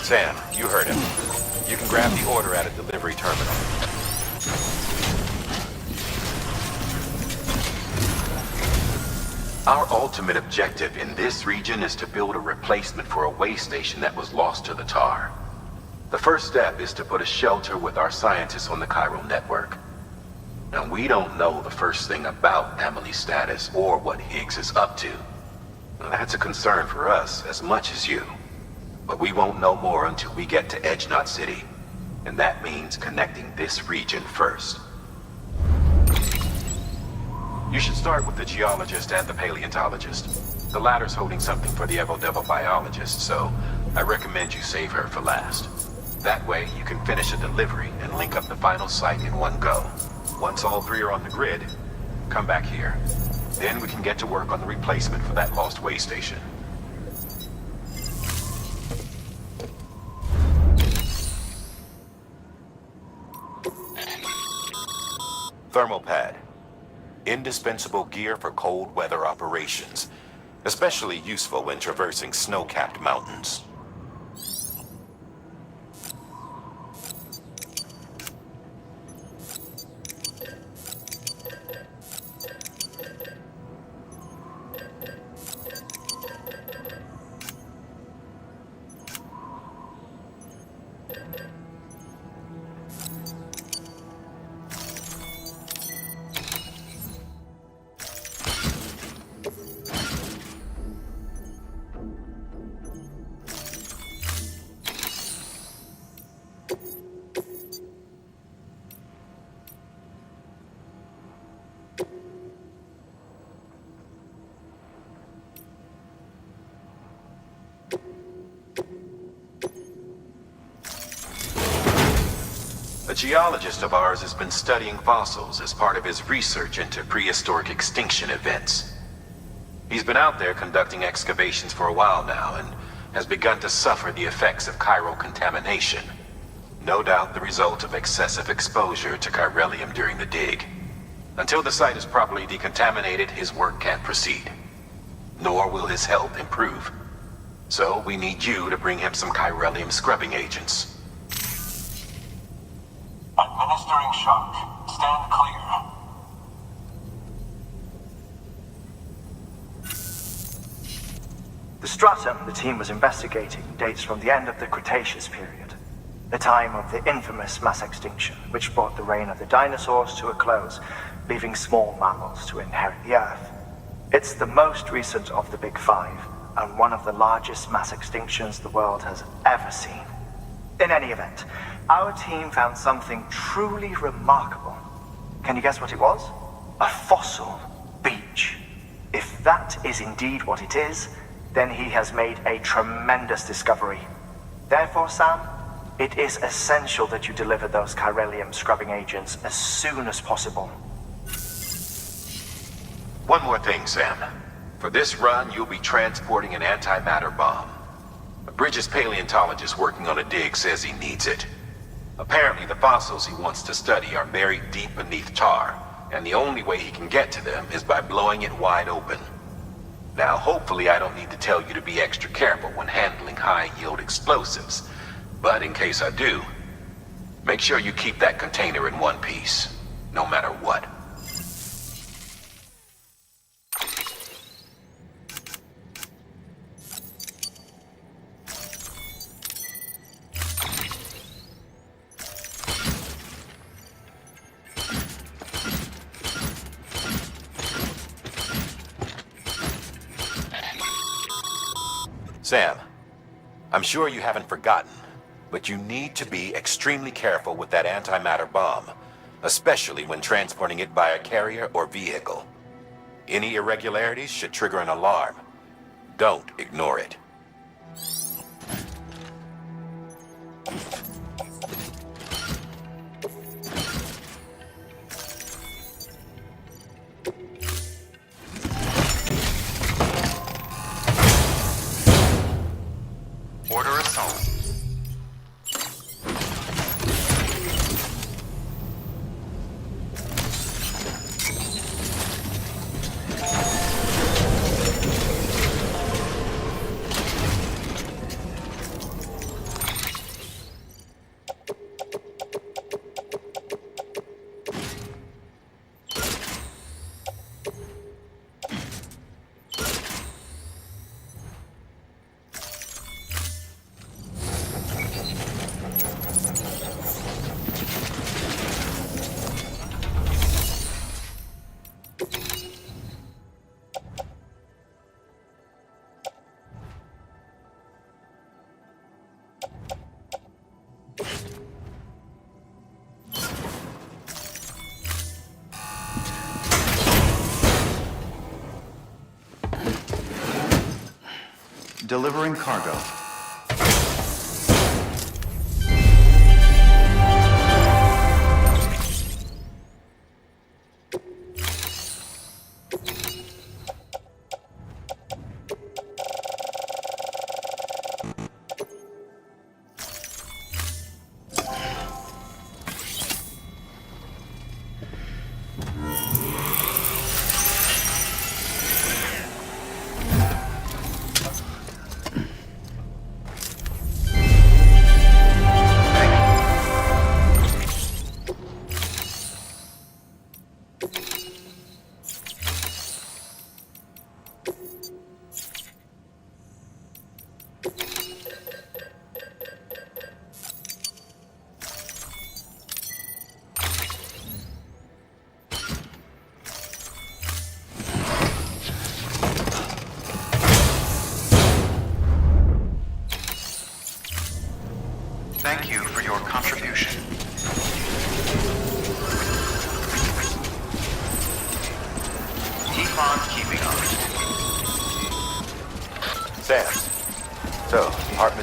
Sam, you heard him. You can grab the order at a delivery terminal. Our ultimate objective in this region is to build a replacement for a way station that was lost to the tar. The first step is to put a shelter with our scientists on the chiral network. Now, we don't know the first thing about Amelie's status or what Higgs is up to. Now, that's a concern for us as much as you. But we won't know more until we get to Edgenot City. And that means connecting this region first. You should start with the geologist and the paleontologist. The latter's holding something for the Evo-Devo biologist, so I recommend you save her for last. That way, you can finish a delivery and link up the final site in one go. Once all three are on the grid, come back here. Then we can get to work on the replacement for that lost way station. Thermal pad. Indispensable gear for cold weather operations. Especially useful when traversing snow-capped mountains. A geologist of ours has been studying fossils as part of his research into prehistoric extinction events. He's been out there conducting excavations for a while now and has begun to suffer the effects of chiral contamination. No doubt the result of excessive exposure to chiralium during the dig. Until the site is properly decontaminated, his work can't proceed. Nor will his health improve. So we need you to bring him some chiralium scrubbing agents. Administering shock. Stand clear. The stratum the team was investigating dates from the end of the Cretaceous period, the time of the infamous mass extinction, which brought the reign of the dinosaurs to a close, leaving small mammals to inherit the Earth. It's the most recent of the Big Five, and one of the largest mass extinctions the world has ever seen. In any event, our team found something truly remarkable. Can you guess what it was? A fossil beach. If that is indeed what it is, then he has made a tremendous discovery. Therefore, Sam, it is essential that you deliver those chiralium scrubbing agents as soon as possible. One more thing, Sam. For this run, you'll be transporting an antimatter bomb. A Bridges paleontologist working on a dig says he needs it. Apparently, the fossils he wants to study are buried deep beneath tar, and the only way he can get to them is by blowing it wide open. Now, hopefully I don't need to tell you to be extra careful when handling high-yield explosives, but in case I do, make sure you keep that container in one piece, no matter what. Sam, I'm sure you haven't forgotten, but you need to be extremely careful with that antimatter bomb, especially when transporting it by a carrier or vehicle. Any irregularities should trigger an alarm. Don't ignore it. Order assault. Delivering cargo.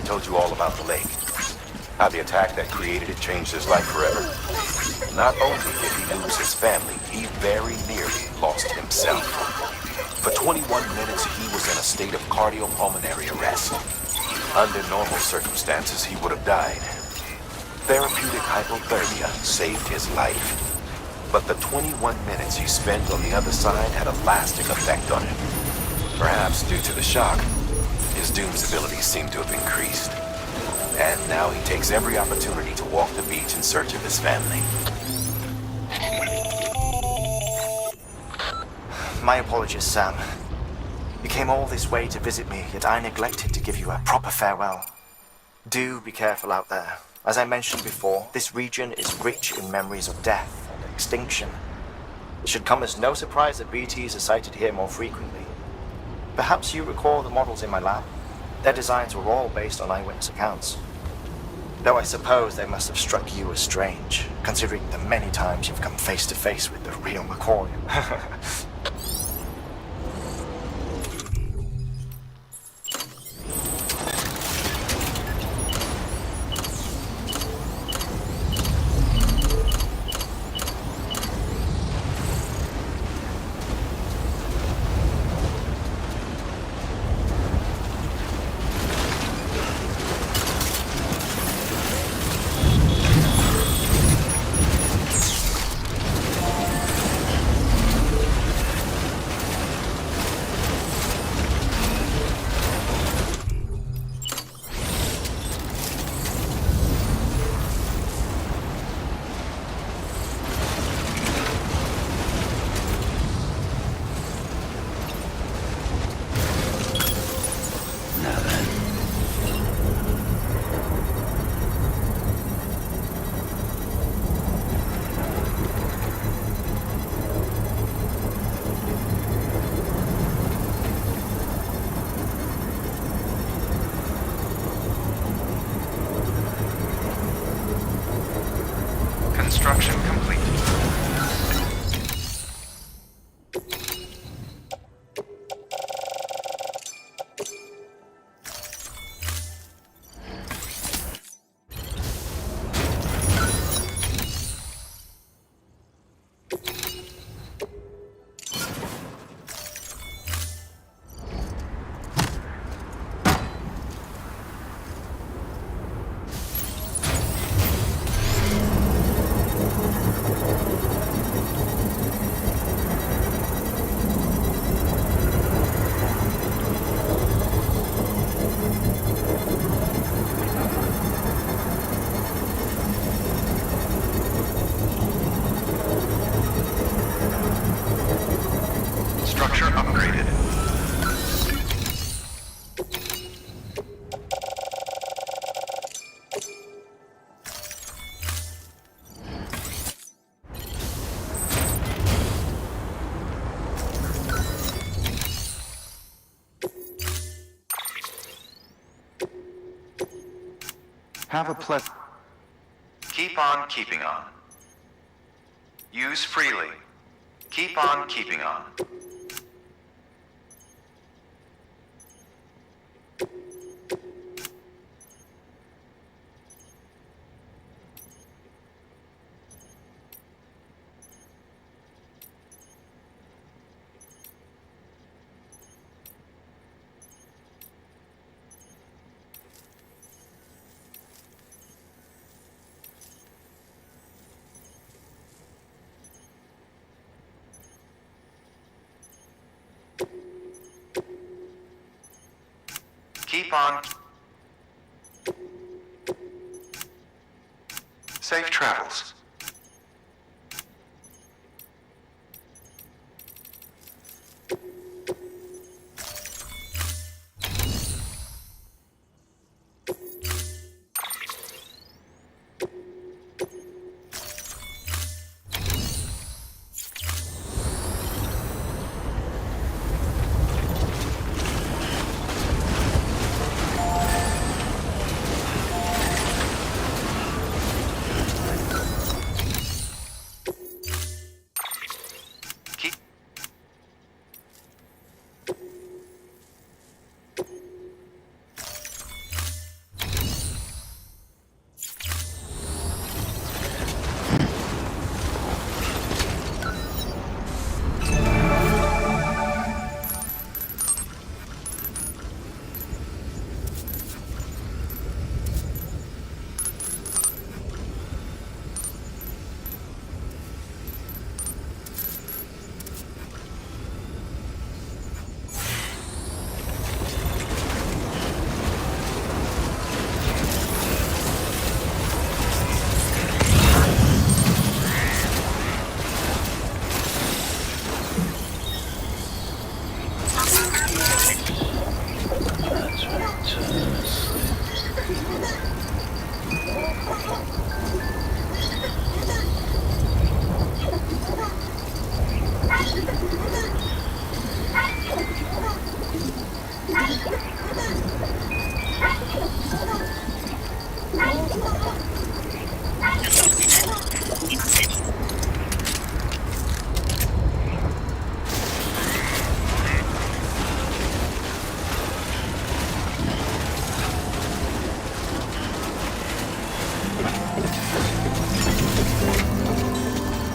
told you all about the lake. How the attack that created it changed his life forever. Not only did he lose his family, he very nearly lost himself. For 21 minutes, he was in a state of cardiopulmonary arrest. Under normal circumstances, he would have died. Therapeutic hypothermia saved his life. But the 21 minutes he spent on the other side had a lasting effect on him. Perhaps due to the shock, his Doom's abilities seem to have increased. And now he takes every opportunity to walk the beach in search of his family. My apologies, Sam. You came all this way to visit me, yet I neglected to give you a proper farewell. Do be careful out there. As I mentioned before, this region is rich in memories of death and extinction. It should come as no surprise that BTs are sighted here more frequently. Perhaps you recall the models in my lab? Their designs were all based on eyewitness accounts. Though I suppose they must have struck you as strange, considering the many times you've come face to face with the real McCoy. Construction complete. Structure upgraded. Have a pleasant... Keep on keeping on. Use freely. Keep on keeping on. Keep on. Safe travels.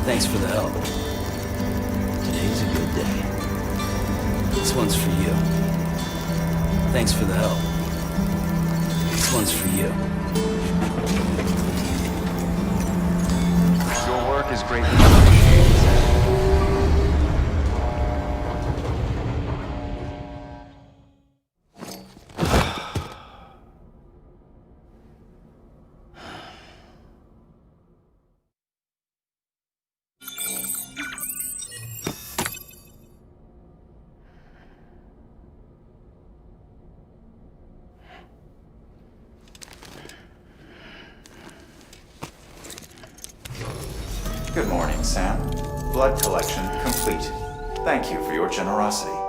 Thanks for the help. Today's a good day. This one's for you. Thanks for the help. This one's for you. Your work is greatly appreciated, Sam. Good morning, Sam. Blood collection complete. Thank you for your generosity.